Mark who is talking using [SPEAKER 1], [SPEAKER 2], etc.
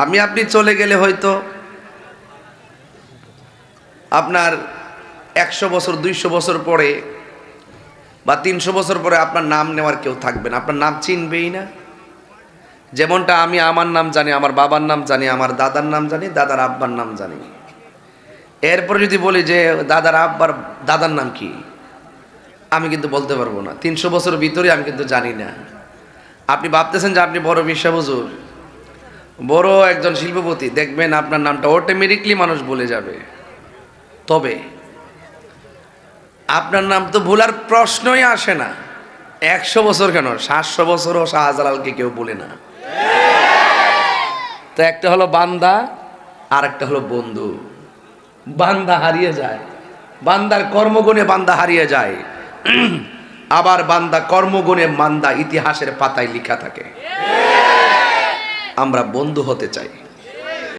[SPEAKER 1] আপনি চলে গেলে হয়তো আপনার 100 বছর 200 বছর পরে বা 300 বছর পরে আপনার নাম নেওয়ার কেউ থাকবে না, আপনার নাম চিনবেই না। যেমনটা আমি আমার নাম জানি, আমার বাবার নাম জানি, আমার দাদার নাম জানি, দাদার আব্বার নাম জানি। এরপরে যদি বলি যে দাদার আব্বার দাদার নাম কি, আমি কিন্তু বলতে পারবো না। 300 বছরের ভিতরে আমি কিন্তু জানি না। আপনি ভাবতেছেন যে আপনি বড় বিশ্বাস হুজুর, বড় একজন শিল্পপতি, দেখবেন আপনার নামটা অটোমেটিকলি মানুষ বলে যাবে। তবে আপনার নাম তো ভুলার প্রশ্নই আসে না। 100 বছর কেন, 700 বছরও শাহজালালকে কেউ বলে না। তো একটা হলো বান্দা আর একটা হলো বন্ধু। বান্দা হারিয়ে যায়, বান্দার কর্মগুণে বান্দা হারিয়ে যায়, আবার বান্দা কর্মগুণে মান্দা ইতিহাসের পাতায় লেখা থাকে। আমরা বন্ধু হতে চাই।